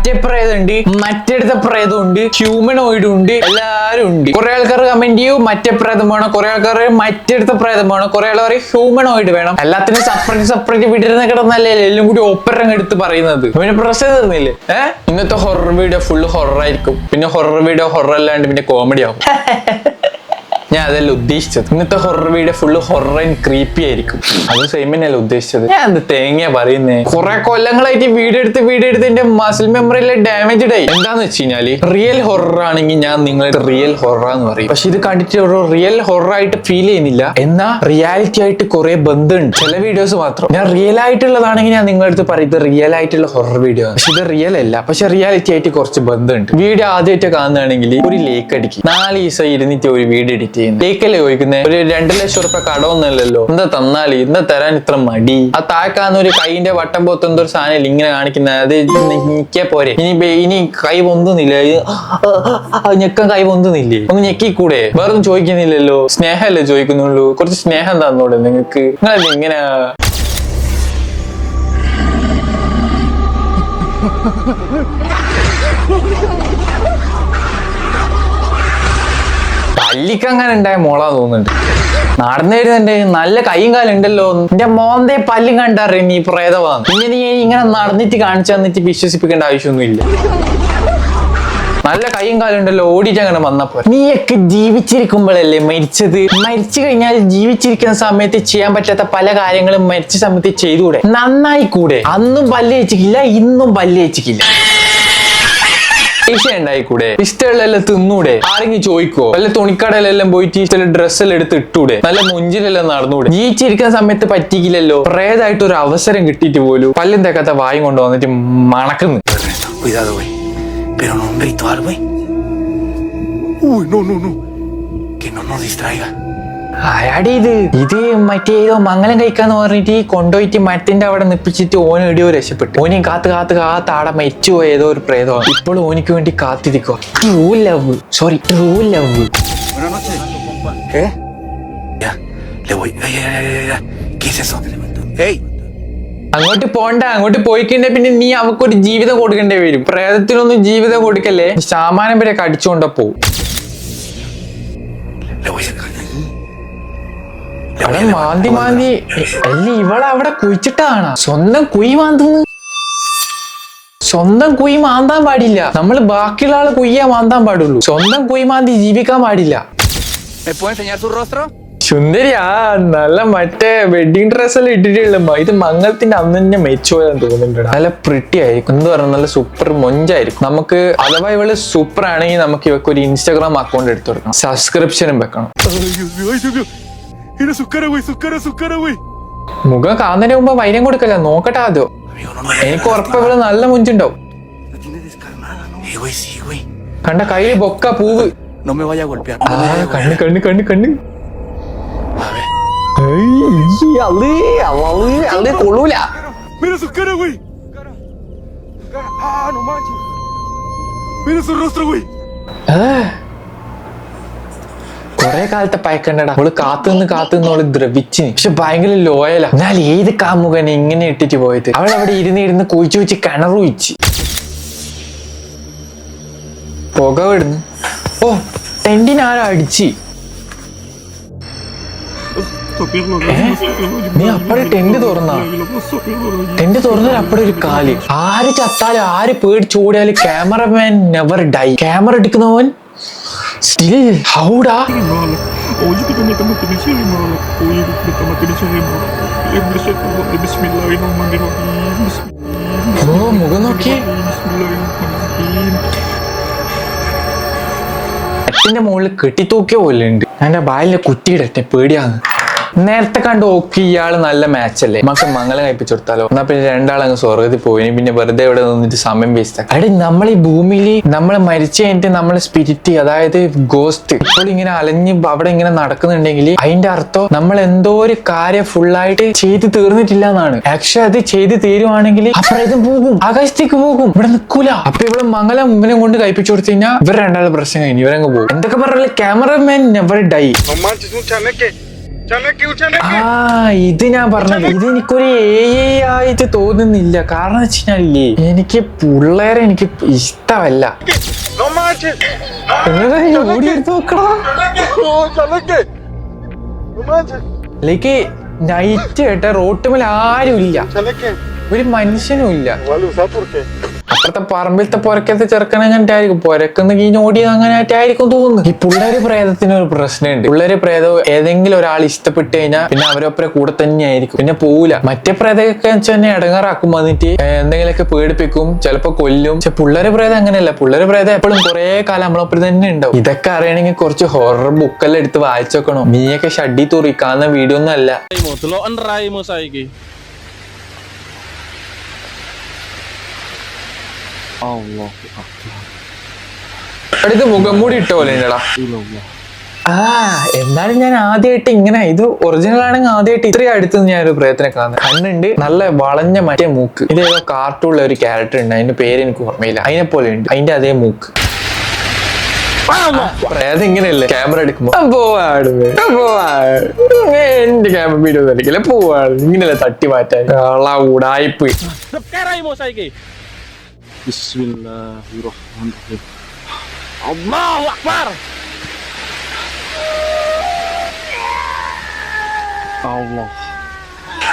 മറ്റേ പ്രേതം ഉണ്ട്, മറ്റടുത്ത പ്രേതം ഉണ്ട്, ഹ്യൂമനോയിഡും ഉണ്ട്, എല്ലാരും ഉണ്ട്. കുറെ ആൾക്കാർ കമന്റ് ചെയ്യും മറ്റേ പ്രേതം വേണം, കുറെ ആൾക്കാർ മറ്റടുത്ത പ്രേതം വേണം, കുറെ ആൾക്കാർ ഹ്യൂമനോയിഡ് വേണം. എല്ലാത്തിനും സെപ്പറേറ്റ് വീട്ടിൽ കിടന്നല്ലേ എല്ലാം കൂടി ഒപ്പരം എടുത്ത് പറയുന്നത്. പിന്നെ പ്രശ്നം തീർന്നില്ലേ? ഇന്നത്തെ ഹൊറർ വീഡിയോ ഫുള്ള് ഹൊറർ ആയിരിക്കും. പിന്നെ ഹൊറർ വീഡിയോ ഹൊറർ അല്ലാണ്ട് പിന്നെ കോമഡി ആവും. ഞാൻ അതല്ല ഉദ്ദേശിച്ചത്. ഇന്നത്തെ horror video full horror and creepy ആയിരിക്കും. അത് സെയിം തന്നെയല്ല ഉദ്ദേശിച്ചത്. ഞാൻ എന്ത് തേങ്ങ പറയുന്നേ? കുറെ കൊല്ലങ്ങളായിട്ട് വീഡിയോ എടുത്ത് എന്റെ മസിൽ മെമ്മറിയിലെ ഡാമേജ്ഡ് ആയി. എന്താന്ന് വെച്ച് കഴിഞ്ഞാല് റിയൽ ഹൊറർ ആണെങ്കിൽ ഞാൻ നിങ്ങൾക്ക് റിയൽ ഹൊറർ എന്ന് പറയും. പക്ഷെ ഇത് കണ്ടിട്ട് ഒരു റിയൽ ഹൊറർ ആയിട്ട് ഫീൽ ചെയ്യുന്നില്ല. എന്നാ റിയാലിറ്റി ആയിട്ട് കുറെ ബന്ധമുണ്ട്. ചില വീഡിയോസ് മാത്രം ഞാൻ റിയൽ ആയിട്ടുള്ളതാണെങ്കിൽ ഞാൻ നിങ്ങളുടെ അടുത്ത് പറയും ഇത് റിയൽ ആയിട്ടുള്ള ഹൊറർ വീഡിയോ ആണ്. പക്ഷെ ഇത് റിയൽ അല്ല, പക്ഷെ റിയാലിറ്റി ആയിട്ട് കുറച്ച് ബന്ധമുണ്ട്. വീഡിയോ ആദ്യമായിട്ട് കാണുകയാണെങ്കിൽ ഒരു ലേക്ക് അടിക്കും. 4 ദിവസം ഇരുന്നിട്ട് ഒരു വീഡിയോ എഡിറ്റ് ലേക്കല്ലേ ചോദിക്കുന്നത്? ഒരു 2 ലക്ഷം റുപ്യ കടമൊന്നുമല്ലല്ലോ. എന്താ തന്നാല് എന്താ തരാൻ ഇത്ര മടി? ആ താഴെക്കാന്ന് ഒരു കൈന്റെ വട്ടം പോത്ത് എന്തോ ഒരു സാധനം ഇങ്ങനെ കാണിക്കുന്നത്. അത് ഞെക്കിയാ പോരെ? ഇനി കൈ പൊന്തുന്നില്ല, ഞെക്കാൻ കൈ പൊന്തുന്നില്ലേ? ഒന്ന് ഞെക്കിക്കൂടെ? വേറൊന്നും ചോദിക്കുന്നില്ലല്ലോ. സ്നേഹമല്ലേ ചോദിക്കുന്നുള്ളൂ. കുറച്ച് സ്നേഹം തന്നൂടെ നിങ്ങക്ക്? നിങ്ങളല്ലേ ഇങ്ങനെ പല്ലിക്കങ്ങനെ ഉണ്ടായ മോളാ തോന്നുന്നുണ്ട്. നടന്നു വരുന്നുണ്ട്, നല്ല കൈയും കാലം ഉണ്ടല്ലോ. എന്റെ മോന്തേ പല്ലും കണ്ടറിയ നീ പ്രേതവാന്ന്. പിന്നെ നീ ഇങ്ങനെ നടന്നിട്ട് കാണിച്ചു തന്നിട്ട് വിശ്വസിപ്പിക്കേണ്ട ആവശ്യമൊന്നുമില്ല. നല്ല കൈയും കാലം ഉണ്ടല്ലോ, ഓടിയിട്ട് അങ്ങനെ വന്നപ്പോ. നീയൊക്കെ ജീവിച്ചിരിക്കുമ്പോഴല്ലേ മരിച്ചത്? മരിച്ചു കഴിഞ്ഞാൽ ജീവിച്ചിരിക്കുന്ന സമയത്ത് ചെയ്യാൻ പറ്റാത്ത പല കാര്യങ്ങളും മരിച്ച സമയത്ത് ചെയ്തുകൂടെ? നന്നായി കൂടെ? അന്നും പല്ല് വെച്ചിക്കില്ല, ഇന്നും പല്ല് വെച്ചിക്കില്ല. ഉണ്ടായിക്കൂടെ? ഇഷ്ടമുള്ളതെല്ലാം തിന്നൂടെ? ആരെങ്കിലും ചോദിക്കോ? വല്ല തുണിക്കടയിലെല്ലാം പോയിട്ട് ചില ഡ്രസ്സെല്ലാം എടുത്ത് ഇട്ടൂടെ? നല്ല മുഞ്ചിലെല്ലാം നടന്നൂടെ? ജീവിച്ചിരിക്കുന്ന സമയത്ത് പറ്റിക്കില്ലല്ലോ. പ്രേതായിട്ട് ഒരു അവസരം കിട്ടിയിട്ട് പോലും പല്ലും തേക്കാത്ത വായും കൊണ്ട് വന്നിട്ട് മണക്കുന്നു. ആയാടി ഇത് മറ്റേതോ മംഗലം കഴിക്കാന്ന് പറഞ്ഞിട്ട് കൊണ്ടുപോയിട്ട് മരത്തിന്റെ അവിടെ നിപ്പിച്ചിട്ട് ഓന് എടിയോ രക്ഷപ്പെട്ടു. ഓനെയും കാത്ത് ആടെ മരിച്ചു പോയ ഏതോ ഒരു പ്രേതമാണ്. ഇപ്പോൾ ഓനിക്ക് വേണ്ടി കാത്തിരിക്കുക. True love. അങ്ങോട്ട് പോണ്ട. അങ്ങോട്ട് പോയിക്കണ്ടേ പിന്നെ നീ അവക്കൊരു ജീവിതം കൊടുക്കേണ്ടി വരും. പ്രേതത്തിനൊന്നും ജീവിതം കൊടുക്കല്ലേ. സാമാനം വരെ കടിച്ചുകൊണ്ട പോവും. മാന്തി അല്ല ഇവളെ അവിടെ കുഴിച്ചിട്ടാണ്. സ്വന്തം കുഴി മാന്തുന്നു. സ്വന്തം കുഴി മാന്താൻ പാടില്ല. നമ്മൾ ബാക്കിയുള്ള ആള് കുയ്യാ മാന്താൻ പാടുള്ളൂ. സ്വന്തം കുഴി മാന്തി ജീവിക്കാൻ പാടില്ല. സുന്ദരിയാ, നല്ല മറ്റേ വെഡിങ് ഡ്രസ് എല്ലാം ഇട്ടിട്ടുള്ള ഇത് മംഗളത്തിന്റെ അന്ന് തന്നെ മരിച്ചു പോയാന്ന് തോന്നുന്നുണ്ട്. നല്ല പ്രിട്ടി ആയിരിക്കും. എന്ന് പറഞ്ഞാൽ നല്ല സൂപ്പർ മൊഞ്ചായിരിക്കും. നമുക്ക് അഥവാ ഇവള് സൂപ്പർ ആണെങ്കിൽ നമുക്ക് ഇവക്ക് ഒരു ഇൻസ്റ്റാഗ്രാം അക്കൗണ്ട് എടുത്തു കൊടുക്കണം. സബ്സ്ക്രിപ്ഷനും വെക്കണം. മുഖം കാണുന്നതിന് മുമ്പ് വൈരം കൊടുക്കല്ല, നോക്കട്ടെ ആദ്യം. എനിക്ക് ഉറപ്പ് ഇവള് നല്ല മുഞ്ചുണ്ടാവും. കണ്ട കയ്യില് ബൊക്ക പൂവ്. കണ്ണ് കൊള്ളൂല. കൊറേ കാലത്തെ പയക്കണ്ടടാ. അവള് കാത്തുനിന്ന് അവള് ദ്രവിച്ചിന്. പക്ഷെ ഭയങ്കര ലോയല. എന്നാൽ ഏത് കാമുകനെ ഇങ്ങനെ ഇട്ടിട്ട് പോയത്? അവൾ അവിടെ ഇരുന്ന് കുഴിച്ചു കിണറു വെച്ച് പുക വിടുന്നു. ഓ ടെന്റിനാരോ അടിച്ച്. നീ അപ്പടെ ടെന്റ് തുറന്നാൽ അപ്പടെ ഒരു കാല്. ആര് ചത്താലും ആര് പേടിച്ചോടിയാലും ക്യാമറമാൻ നെവർ ഡൈ. ക്യാമറ എടുക്കുന്നവൻ still howda. ഓ മുഖം നോക്കി. എട്ടിന്റെ മുകളിൽ കെട്ടിത്തൂക്കിയ പോലെ ഉണ്ട്. എന്റെ ബാലിന്റെ കുറ്റിയിടട്ടെ, പേടിയാന്ന്. നേരത്തെ കണ്ട് ഓക്കെ ഇയാള് നല്ല മാച്ചല്ലേ, നമുക്ക് മംഗലം കഴിപ്പിച്ചു കൊടുത്താലോ. എന്നാ പിന്നെ രണ്ടാളങ്ങ് സ്വർഗത്തിൽ പോയി. പിന്നെ വെറുതെ ഇവിടെ നിന്നിട്ട് സമയം വേസ്റ്റ് ആക്കി. അടി നമ്മൾ ഈ ഭൂമിയിൽ നമ്മൾ മരിച്ചു കഴിഞ്ഞിട്ട് നമ്മളെ സ്പിരിറ്റ്, അതായത് ഗോസ്റ്റ് ഇപ്പോൾ ഇങ്ങനെ അലഞ്ഞ് അവിടെ ഇങ്ങനെ നടക്കുന്നുണ്ടെങ്കിൽ അതിന്റെ അർത്ഥം നമ്മൾ എന്തോ ഒരു കാര്യം ഫുള്ളായിട്ട് ചെയ്ത് തീർന്നിട്ടില്ല എന്നാണ്. പക്ഷെ അത് ചെയ്ത് തീരുവാണെങ്കിൽ അപ്പുറത്തും പോകും, ആകാശത്തേക്ക് പോകും, ഇവിടെ നിൽക്കൂല. അപ്പൊ ഇവിടെ മംഗലം ഇവനെ കൊണ്ട് കഴിപ്പിച്ചു കൊടുത്തു കഴിഞ്ഞാൽ ഇവർ രണ്ടാളുടെ പ്രശ്നം കഴിഞ്ഞു, ഇവരങ്ങ് പോകും. എന്തൊക്കെ പറഞ്ഞാൽ ക്യാമറമാൻ നെവർ ഡൈ. ഇത് ഞാൻ പറഞ്ഞത് ഇത് എനിക്കൊരു ആയിട്ട് തോന്നുന്നില്ല. കാരണം വെച്ച് കഴിഞ്ഞാലേ എനിക്ക് പിള്ളേരെ എനിക്ക് ഇഷ്ടമല്ല. ഓടിയെടുത്ത് നോക്കടാ. ലൈക്ക് നൈറ്റ് കേട്ട റോട്ടുമേൽ ആരും ഇല്ല, ഒരു മനുഷ്യനും ഇല്ല. അപ്പുറത്തെ പറമ്പിലത്തെ പൊരക്കത്തെ ചെറുക്കൻ അങ്ങനത്തെ ആയിരിക്കും, പൊരക്കുന്ന കീഞ്ഞ് ഓടിയത് അങ്ങനെ ആയിട്ടായിരിക്കും തോന്നുന്നു. ഈ പിള്ളേര് പ്രേതത്തിന് ഒരു പ്രശ്നമുണ്ട്. പിള്ളേര് പ്രേതം ഏതെങ്കിലും ഒരാൾ ഇഷ്ടപ്പെട്ട് കഴിഞ്ഞാൽ പിന്നെ അവരൊപ്പരെ കൂടെ തന്നെ ആയിരിക്കും, പിന്നെ പോവില്ല. മറ്റേ പ്രേതമൊക്കെ തന്നെ ഇടങ്ങാറാക്കും, വന്നിട്ട് എന്തെങ്കിലുമൊക്കെ പേടിപ്പിക്കും, ചിലപ്പോ കൊല്ലും. പക്ഷെ പിള്ളേര് പ്രേതം അങ്ങനെയല്ല. പിള്ളേര് പ്രേതം എപ്പോഴും കുറെ കാലം നമ്മളൊപ്പം തന്നെ ഉണ്ടാവും. ഇതൊക്കെ അറിയണമെങ്കിൽ കുറച്ച് ഹൊറർ ബുക്കെല്ലാം എടുത്ത് വായിച്ചു നോക്കണം. നീയൊക്കെ ഷഡ്ഡി തുറിക്കാവുന്ന വീഡിയോ ഒന്നും അല്ല. അടുത്ത് മുഖം മൂടി ഇട്ട പോലെ ഉണ്ടടാ. എന്നാലും ഞാൻ ആദ്യമായിട്ട് ഇങ്ങനെ, ഇത് ഒറിജിനൽ ആണെങ്കിൽ ആദ്യമായിട്ട് ഇത്രയും അടുത്ത് ഞാനൊരു പ്രേതത്തിനെ കാണുന്നത്. കണ്ണുണ്ട്, നല്ല വളഞ്ഞ മറ്റേ മൂക്ക്. ഇതേതോ കാർട്ടൂണിലെ ഒരു ക്യാരക്ടർ ഉണ്ട്, അതിന്റെ പേര് എനിക്ക് ഓർമ്മയില്ല. അതിനെ പോലെ ഉണ്ട്, അതിന്റെ അതേ മൂക്ക്. പ്രേതം ഇങ്ങനെയല്ലേ ക്യാമറ എടുക്കുമ്പോ എന്റെ ക്യാമറ വീഡിയോ കളിക്കില്ല, പോവാണ് ഇങ്ങനെയല്ലേ തട്ടി മാറ്റാൻ ഉടായിപ്പ്. Bismillahirrahmanirrahim. Allahu Akbar. Allah.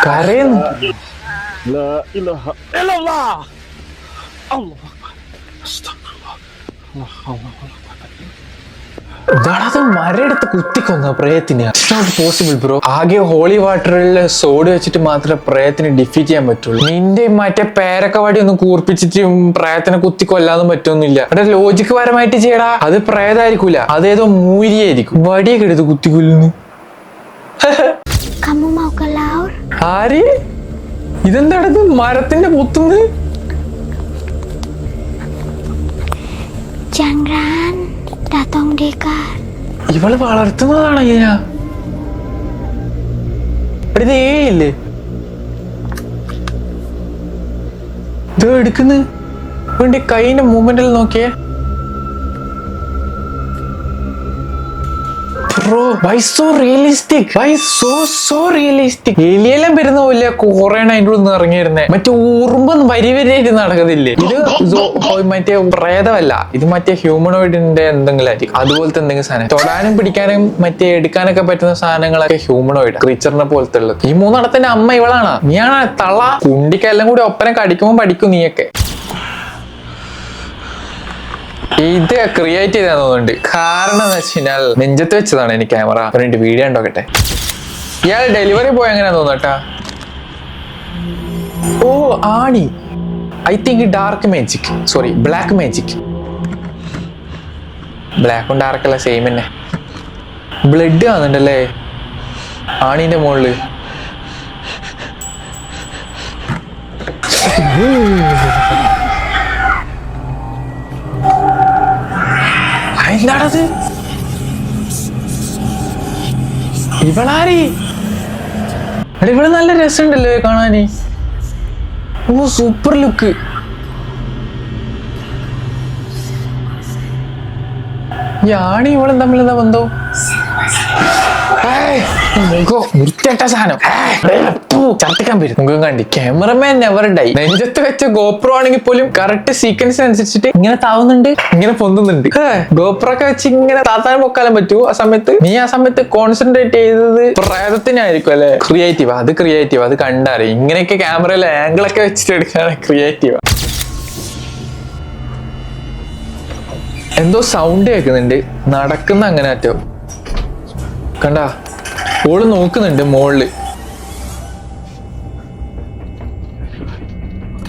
Karin. La ilaha illallah. Allah Akbar. Astagfirullah. Allah. ഇതാണത് മരടുത്ത് കുത്തിക്കൊന്ന പ്രേതത്തിന്. Not possible bro. ആകെ ഹോളി വാട്ടറിൽ സോഡ് വെച്ചിട്ട് മാത്രമേ പ്രേതത്തിന് ഡിഫീറ്റ് ചെയ്യാൻ പറ്റുള്ളൂ. നിന്റെ മറ്റേ പേരക്കവാടി ഒന്നും കൂർപ്പിച്ചിട്ട് പ്രേതത്തിനെ കുത്തി കൊല്ലാന്നും പറ്റൊന്നുമില്ല. അവിടെ ലോജിക്ക് പരമായിട്ട് ചെയ്യടാ, അത് പ്രേതായിരിക്കൂല, അതേതോ മൂരിയായിരിക്കും. വടിയൊക്കെ എടുത്ത് കുത്തിക്കൊല്ലുന്നു. ആര് ഇതെന്താണത് മരത്തിന്റെ പൊത്തുന്ന്? ഇവള് വളർത്തുന്നതാണ് ഇങ്ങനെ. ഇത് ഏയില്ലേ ഇത് എടുക്കുന്നു. വേണ്ടി കൈന്റെ മൂവ്മെന്റിൽ നോക്കിയേ. Bro, why so realistic? Why so realistic? എലിയെല്ലാം വരുന്ന പോലെ കൊറേണ അതിൻ്റെ ഉള്ളിൽ നിന്ന് ഇറങ്ങിയിരുന്നേ. മറ്റേ ഉറുമ്പൊന്നും വരിവരിയായിട്ട് നടക്കത്തില്ലേ. ഇത് മറ്റേ പ്രേതമല്ല, ഇത് മറ്റേ ഹ്യൂമനോയിഡിന്റെ എന്തെങ്കിലും ആയിരിക്കും. അതുപോലത്തെ എന്തെങ്കിലും സാധനം തൊടാനും പിടിക്കാനും മറ്റേ എടുക്കാനൊക്കെ പറ്റുന്ന സാധനങ്ങളൊക്കെ ഹ്യൂമനോയിഡ് ക്രീച്ചറിനെ പോലത്തെ ഉള്ളത്. ഈ മൂന്നെണ്ണത്തിന്റെ അമ്മ ഇവളാണ്. നീയാണ് തള. കുണ്ടിക്കെല്ലാം കൂടി ഒപ്പരം കടിക്കുമ്പോൾ പഠിക്കും നീയൊക്കെ. ഇത് ക്രിയേറ്റ് ചെയ്താൽ തോന്നുന്നുണ്ട്. കാരണം എന്ന് വെച്ച് കഴിഞ്ഞാൽ നെഞ്ചത്ത് വെച്ചതാണ് എനിക്ക് ക്യാമറ. രണ്ട് വീഡിയോ ഉണ്ടോക്കട്ടെ. ഇയാൾ ഡെലിവറി പോയ എങ്ങനെയാ തോന്നട്ടാ. ഓ ആണി, I think dark magic, sorry black magic. ബ്ലാക്കും ഡാർക്കല്ല സെയിം തന്നെ. ബ്ലഡ് കാണുന്നുണ്ടല്ലേ ആണിന്റെ മുകളില്. എന്താണത്? ഇവളാരി? ഇവള് നല്ല രസമുണ്ടല്ലോ കാണാന്. ഓ സൂപ്പർ ലുക്ക്. ഞാണി ഇവളും തമ്മിൽ എന്താ ബന്ധം? വൃത്തിയായിട്ട സാധനം ചർത്തിക്കാൻ വരും. മുഖം കണ്ടി. Cameraman never dye. നെഞ്ചത്ത് വെച്ച ഗോപ്രോ ആണെങ്കിൽ പോലും കറക്റ്റ് സീക്വൻസിനനുസരിച്ചിട്ട് ഇങ്ങനെ താവുന്നുണ്ട്, ഇങ്ങനെ പൊന്തുന്നുണ്ട്. ഗോപ്രോ ഒക്കെ വെച്ച് ഇങ്ങനെ താത്താനും പൊക്കാനും പറ്റൂ. ആ സമയത്ത് കോൺസെൻട്രേറ്റ് ചെയ്തത് പ്രേതത്തിനായിരിക്കും അല്ലെ. ക്രിയേറ്റീവ്, അത് കണ്ടറിയാം. ഇങ്ങനെയൊക്കെ ക്യാമറയിൽ ആംഗിളൊക്കെ വെച്ചിട്ട് എടുക്കാണ് ക്രിയേറ്റീവ്. എന്തോ സൗണ്ട് കേൾക്കുന്നുണ്ട്, നടക്കുന്ന അങ്ങനെ അറ്റോ കണ്ടാ. ഓള് നോക്കുന്നുണ്ട് മോളില്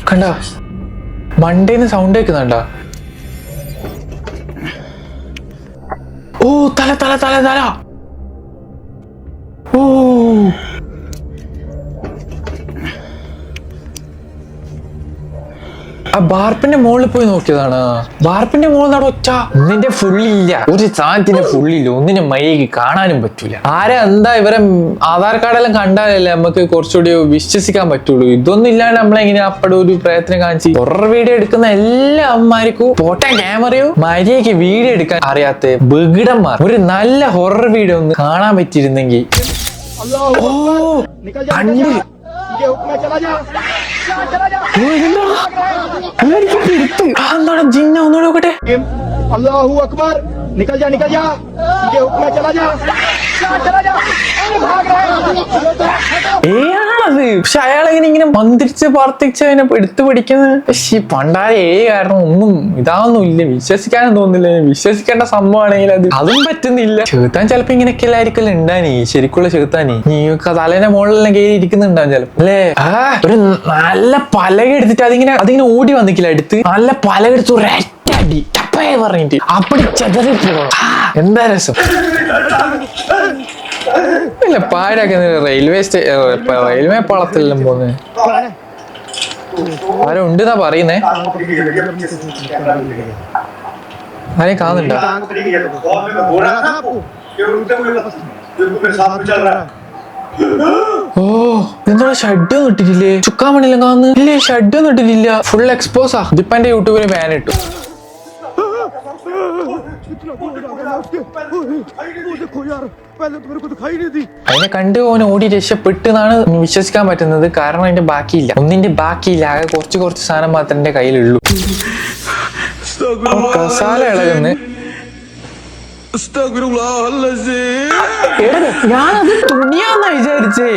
കണ്ടാ. മണ്ടേന്ന് സൗണ്ട് കേൾക്കുന്നുണ്ടാ. ഓ തല ഓ ആ ബാർപ്പിന്റെ മുകളിൽ പോയി നോക്കിയതാണ്. ബാർപ്പിന്റെ മുകളിൽ നട ഒച്ച. ഒന്നിന്റെ ഫുള്ളില്ല, ഒരു സാധനത്തിന്റെ ഫുള്ളില്ല, ഒന്നിന്റെ മൈക്ക് കാണാനും പറ്റൂല. ആരാ എന്താ ഇവരെ ആധാർ കാർഡെല്ലാം കണ്ടാലല്ലേ നമുക്ക് കുറച്ചുകൂടി വിശ്വസിക്കാൻ പറ്റുള്ളൂ. ഇതൊന്നും ഇല്ലാണ്ട് നമ്മളെങ്ങനെ അപ്പടെ ഒരു പ്രയത്നം കാണിച്ച് ഹൊറർ വീഡിയോ എടുക്കുന്ന എല്ലാ അമ്മമാർക്കും പോട്ടെ ക്യാമറയോ മര്യാദയ്ക്ക് വീഡിയോ എടുക്കാൻ അറിയാത്ത ബഗിടന്മാർ ഒരു നല്ല ഹൊറർ വീഡിയോ ഒന്ന് കാണാൻ പറ്റിയിരുന്നെങ്കിൽ ഓ കണ്ട് എന്താണ് ജിന്ന ഒന്നുകൂടെ നോക്കട്ടെ. अल्लाहू अकबर निकल जा ये हुक्म है चला जा अरे भाग रहा है ഏയാണത്. പക്ഷെ അയാളെങ്ങനെ ഇങ്ങനെ മന്ത്രിച്ച് പ്രാർത്ഥിച്ച് അതിനെ എടുത്തു പിടിക്കുന്നത്. പക്ഷെ പണ്ടായ കാരണം ഒന്നും ഇതാവൊന്നും ഇല്ല, വിശ്വസിക്കാനും തോന്നുന്നില്ല. വിശ്വസിക്കേണ്ട സംഭവമാണെങ്കിൽ അതും പറ്റുന്നില്ല. ചെറുത്താൻ ചിലപ്പോ ഇങ്ങനെയൊക്കെ എല്ലായിരിക്കും ഉണ്ടാനി, ശരിക്കുള്ള ചെറുത്താനി നീയൊക്കെ തലേന്റെ മുകളിലെല്ലാം കയറി ഇരിക്കുന്നുണ്ടാവും ചിലപ്പോ അല്ലേ. ഒരു നല്ല പലക എടുത്തിട്ട് അതിങ്ങനെ ഓടി വന്നിക്കില്ല അടുത്ത്, നല്ല പലക എടുത്ത് ഒരടി ചപ്പയെ പറഞ്ഞിട്ട് അപ്പടി ചെതറി പോകണം. എന്താ രസം. ഇല്ല പാരൊക്കെ റെയിൽവേ പാളത്തിലെല്ലാം പോകുന്നത് ആരും ഉണ്ടെന്നാ പറയുന്നേ. ആരെയും കാണുന്നുണ്ടോ? ഓ എന്താ ഷഡ് ഒന്നും ഇട്ടിട്ടില്ലേ? ചുക്കാൻ വേണ്ടിയെല്ലാം കാണുന്നു. ഇല്ലേ ഷഡ് ഒന്നും ഇട്ടിട്ടില്ല, ഫുൾ എക്സ്പോസാ. ഇതിപ്പോ എന്റെ യൂട്യൂബിൽ ബാൻ ഇട്ടു. അതിനെ കണ്ട് ഓൻ ഓടി രക്ഷപ്പെട്ടെന്നാണ് വിശ്വസിക്കാൻ പറ്റുന്നത്. കാരണം അതിന്റെ ബാക്കിയില്ല, ഒന്നിന്റെ ബാക്കിയില്ല. ആകെ കുറച്ച് സാധനം മാത്രമേ എന്റെ കയ്യിലുള്ളൂ. കസാല ഇളകുന്നു. ഞാനത് തുണിയാന്നാ വിചാരിച്ചേ.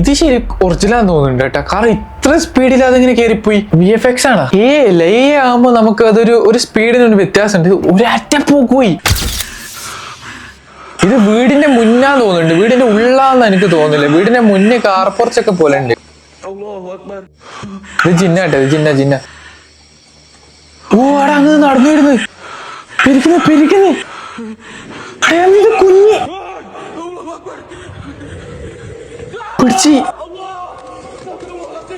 ഇത് ശരി ഒറിജിനലാന്ന് തോന്നുന്നുണ്ട് കേട്ടോ. കാരണം ഇത്ര സ്പീഡിൽ അതിങ്ങനെ കയറിപ്പോയി. VFX ആണ്. ലൈ ആകുമ്പോ നമുക്ക് അതൊരു സ്പീഡിനൊരു വ്യത്യാസമുണ്ട്. ഒരറ്റപ്പോക്ക് പോയി. ഇത് വീടിന്റെ മുന്നാന്ന് തോന്നുന്നുണ്ട്, വീടിന്റെ ഉള്ളാന്ന് എനിക്ക് തോന്നുന്നില്ല. വീടിന്റെ മുന്നേ കാർപ്പുറച്ചൊക്കെ പോലെ ഉണ്ട്. ഇത് ജിന്ന കേട്ടോ, ഇത് ജിന്ന. ഓ അവിടെ അങ്ങ് നടന്നു വരുന്നത്. പെരിക്കുന്നു ഇത് കുഞ്ഞി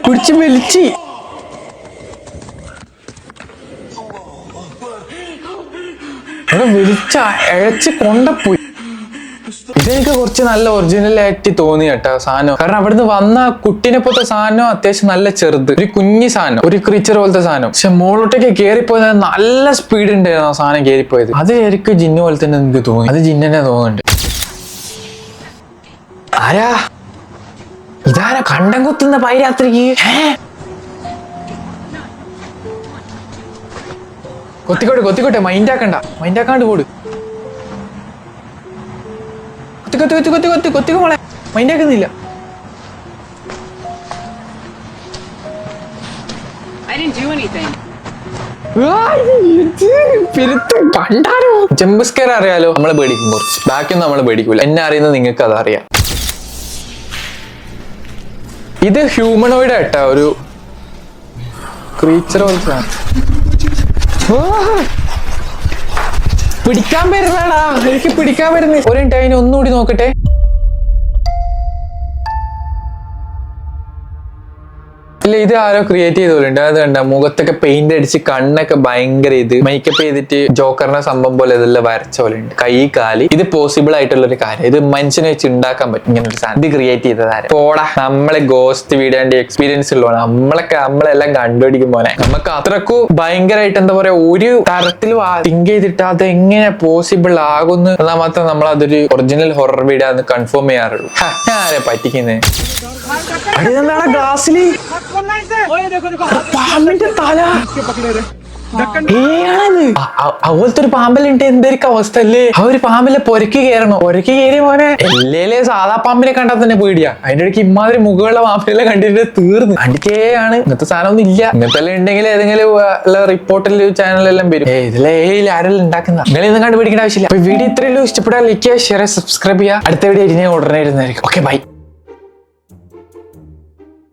പിടിച്ച് വലിച്ച് അവിടെ വലിച്ച അഴച്ച് കൊണ്ടപ്പോയി. ഇതെനിക്ക് കുറച്ച് നല്ല ഒറിജിനൽ ആയിട്ട് തോന്നി കേട്ടോ സാധനം. കാരണം അവിടുന്ന് വന്ന കുട്ടീനെ പോലത്തെ സാധനം അത്യാവശ്യം നല്ല ചെറുത്, ഒരു കുഞ്ഞി സാധനം, ഒരു ക്രീച്ചർ പോലത്തെ സാധനം. പക്ഷെ മോളോട്ടേക്ക് കയറിപ്പോയത് നല്ല സ്പീഡ് ഉണ്ടായിരുന്നു ആ സാധനം കയറിപ്പോയത്. അത് ശരിക്കും ജിന്നു പോലെ തന്നെ എനിക്ക് തോന്നി. അത് ജിന്നെ തോന്നുന്നുണ്ട്. ആരാ ഇതാരാ കണ്ടം കുത്തുന്ന പൈരാത്രിക്ക്? കൊത്തിക്കോട്ടെ മൈൻഡാക്കാണ്ട് പോട്. കൊത്തിക്കോ മോളെ, മൈൻഡാക്കുന്നില്ല. ജമ്പ് സ്കെയർ അറിയാലോ, നമ്മളെ പേടിക്കും കുറച്ച്. ബാക്കിയൊന്നും നമ്മളെ പേടിക്കൂല. എന്നെ അറിയുന്നത് നിങ്ങൾക്ക് അതറിയാം. ഇത് ഹ്യൂമനോയിഡ് ആയിട്ടാ, ഒരു ക്രീച്ചർ പോലത്തെ. പിടിക്കാൻ വരുന്നടാ, എനിക്ക് പിടിക്കാൻ വരുന്ന. ഒരു ടൈം ഒന്നുകൂടി നോക്കട്ടെ. ഇല്ല ഇത് ആരോ ക്രിയേറ്റ് ചെയ്തോലുണ്ട്. അത് കണ്ട മുഖത്തൊക്കെ പെയിന്റ് അടിച്ച് കണ്ണൊക്കെ ഭയങ്കര ഇത് മേക്കപ്പ് ചെയ്തിട്ട് ജോക്കറിന്റെ സംഭവം പോലെ ഇതെല്ലാം വരച്ച പോലെ ഉണ്ട്. കൈ കാല് ഇത് പോസിബിൾ ആയിട്ടുള്ള ഒരു കാര്യം. ഇത് മനുഷ്യനെ വെച്ച് ഉണ്ടാക്കാൻ പറ്റും ഇങ്ങനെ ഒരു സാധനം. ഇത് ക്രിയേറ്റ് ചെയ്തതാരം പോടാ. നമ്മളെ ഗോസ്റ്റ് വീഡിയോന്റെ എക്സ്പീരിയൻസ് ഉള്ളതാണ്. നമ്മളെല്ലാം കണ്ടുപിടിക്കും പോലെ. നമുക്ക് അത്രക്കും ഭയങ്കരമായിട്ട് എന്താ പറയാ, ഒരു തരത്തിൽ തിങ്ക് ചെയ്തിട്ട് അത് എങ്ങനെ പോസിബിൾ ആകുന്നു എന്നാൽ മാത്രം നമ്മൾ അതൊരു ഒറിജിനൽ ഹൊറർ വീഡിയോ എന്ന് കൺഫേം ചെയ്യാറുള്ളൂ. ആരെ പറ്റിക്കുന്നേ? അതെന്താണ് ഗ്ലാസ്സില് പാമ്പിന്റെ തല? അതുപോലത്തെ ഒരു പാമ്പലുണ്ട്. എന്തായിരിക്കും അവസ്ഥ അല്ലേ? ആ ഒരു പാമ്പിലെ പൊരക്ക് കയറിയ മോനെ. എല്ലേ സാധാ പാമ്പിനെ കണ്ടാൽ തന്നെ പേടിയാ. അതിന്റെ ഇടയ്ക്ക് ഇമാതിരി മുഖമുള്ള പാമ്പിനെല്ലാം കണ്ടിട്ട് തീർന്നു. കണ്ടിട്ടേയാണ്. ഇങ്ങനത്തെ സാധനം ഒന്നും ഇല്ല. ഇങ്ങനത്തെ എല്ലാം ഉണ്ടെങ്കിൽ ഏതെങ്കിലും റിപ്പോർട്ടിൽ ചാനലെല്ലാം വരും. ഇതിലെ ആരെല്ലാം ഉണ്ടാക്കുന്ന നിങ്ങളിന്ന് കണ്ടുപിടിക്കേണ്ട ആവശ്യമില്ല. വീഡിയോ ഇത്രയല്ലോ. ഇഷ്ടപ്പെട്ടാൽ ലൈക്ക് ചെയ്യുക, ഷെയർ, സബ്സ്ക്രൈബ് ചെയ്യുക. അടുത്ത വീഡിയോ ഉടനെ ഇരുന്നായിരിക്കും. Okay bye.